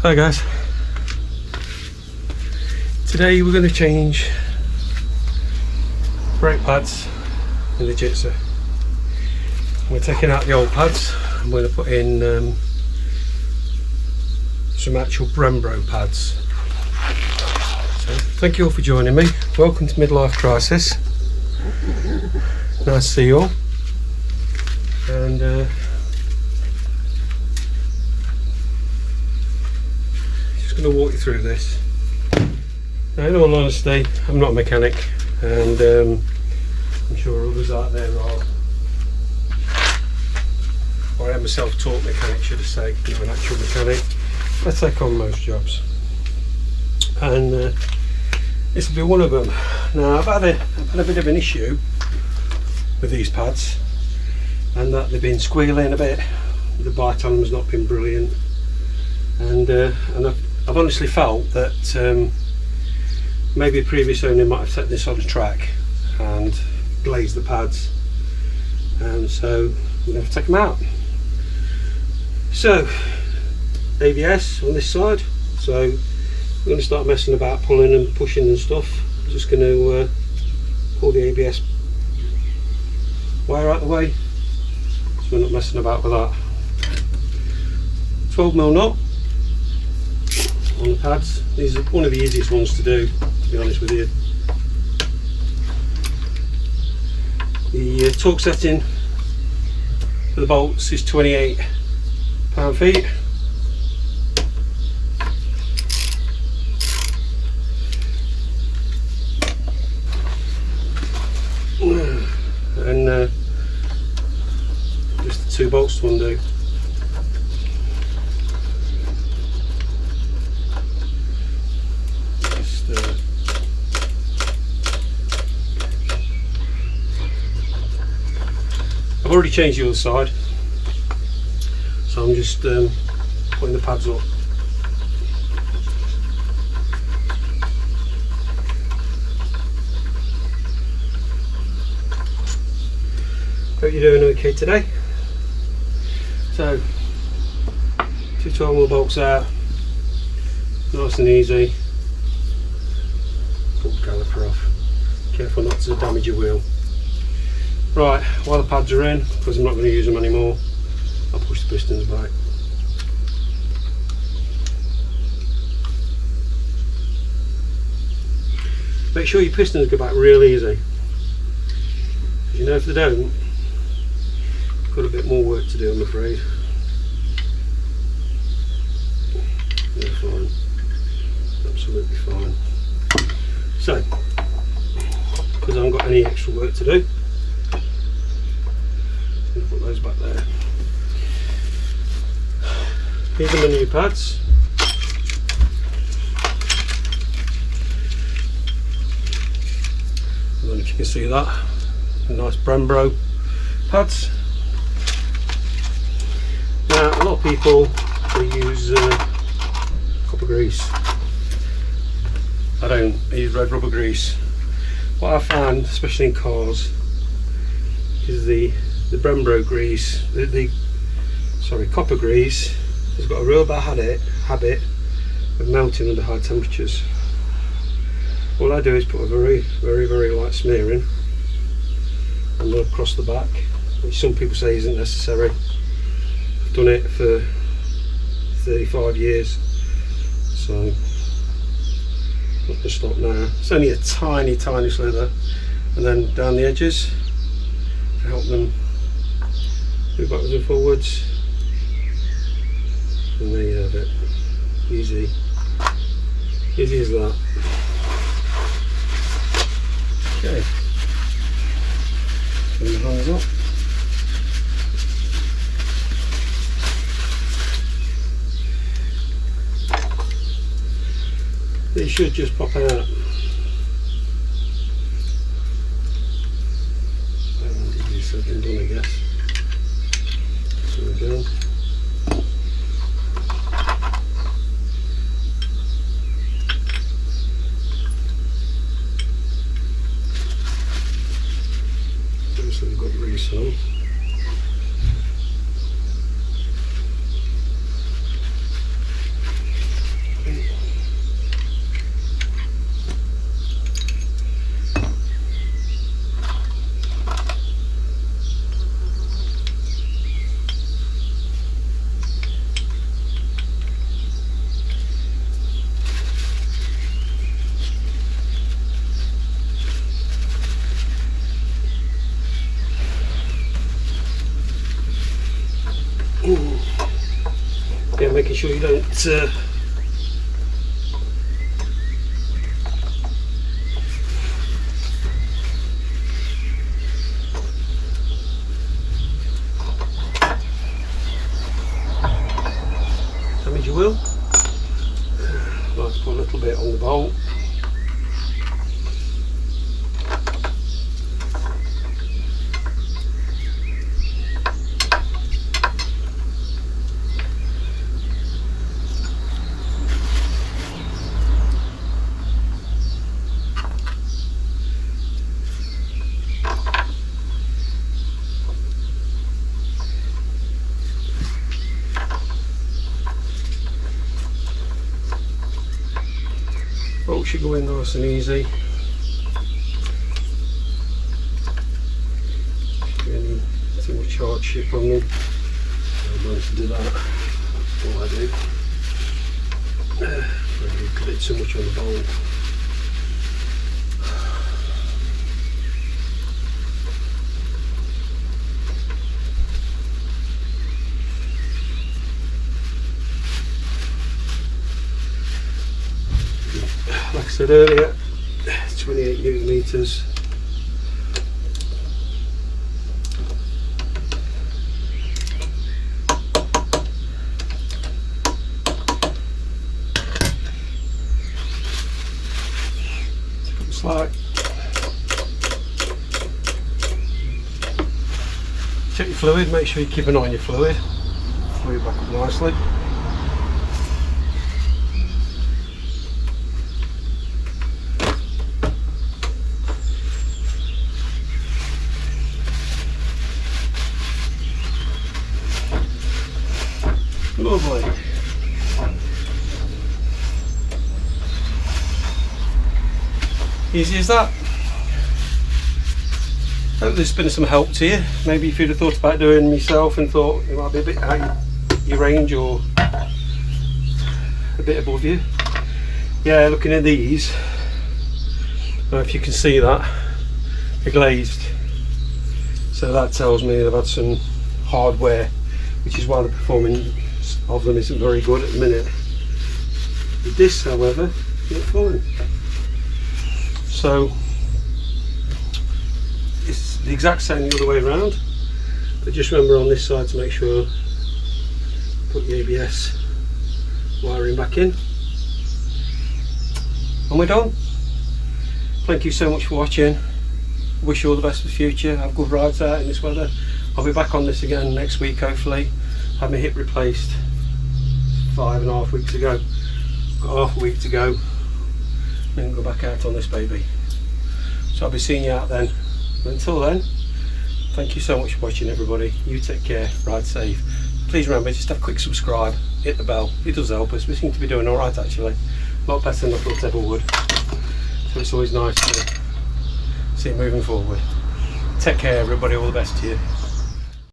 Hi guys, today we're going to change brake pads in the Jitzer. We're taking out the old pads and we're going to put in some actual Brembo pads. So thank you all for joining me. Welcome to Midlife Crisis. Nice to see you all. And going to walk you through this. Now, in all honesty, I'm not a mechanic, and I'm sure others out there are, or I am a self-taught mechanic, should I say, not an actual mechanic. I take on most jobs, and this will be one of them. Now, I've had a bit of an issue with these pads, and that they've been squealing a bit. The bite on them has not been brilliant, and I've honestly felt that maybe a previous owner might have taken this on the track and glazed the pads, and so we're going to take them out. So ABS on this side, so we're going to start messing about, pulling and pushing and stuff. I'm just going to pull the ABS wire out of the way so we're not messing about with that. 12mm knot on the pads. These are one of the easiest ones to do, to be honest with you. The torque setting for the bolts is 28 pound-feet. And just the 2 bolts to undo. I've already changed the other side, so I'm just putting the pads up. Hope you're doing okay today. So, 2 12mm bolts out, nice and easy. Pull the caliper off. Careful not to damage your wheel. Right, while the pads are in, because I'm not going to use them anymore, I'll push the pistons back. Make sure your pistons go back real easy, because you know if they don't, you've got a bit more work to do, I'm afraid. They're fine, absolutely fine. So, because I haven't got any extra work to do, put those back there. These are my new pads. I don't know if you can see that. Nice Brembo pads. Now, a lot of people use copper grease. I don't. I use red rubber grease. What I found, especially in cars, is the Brembo grease, copper grease has got a real bad habit of melting under high temperatures. All I do is put a very light smearing and run across the back, which some people say isn't necessary. I've done it for 35 years, so I'm not going to stop now. It's only a tiny slither, and then down the edges to help them move backwards and forwards, and there you have it. Easy as that. Okay, turn the hands up. They should just pop out. And these have been done, I guess. So we go. So we've got grease on. making sure you don't damage your wheel. Let's put a little bit on the bolt. Bolt should go in nice and easy. Really too much hardship on them. I'm going to do that. That's what I do. Really a bit too much on the bolt. Like I said earlier, 28 newton meters. Slack. Check your fluid, make sure you keep an eye on your fluid. Fluid back up nicely. Lovely. Easy as that. Hope there's been some help to you. Maybe if you'd have thought about doing it yourself and thought it might be a bit out your range or a bit above you. Yeah, looking at these, I don't know if you can see that, they're glazed. So that tells me they've had some hardware, which is why the performance of them isn't very good at the minute. The discs, however, look fine. So it's the exact same the other way around, but just remember on this side to make sure put the ABS wiring back in, and we're done. Thank you so much for watching. Wish you all the best for the future. Have good rides out in this weather. I'll be back on this again next week hopefully. Had my hip replaced 5.5 weeks ago. Got half a week to go, then go back out on this baby. So I'll be seeing you out then. But until then, thank you so much for watching everybody. You take care, ride safe. Please remember, just have a quick subscribe, hit the bell. It does help us. We seem to be doing alright actually. A lot better than I thought ever would. So it's always nice to see it moving forward. Take care everybody, all the best to you.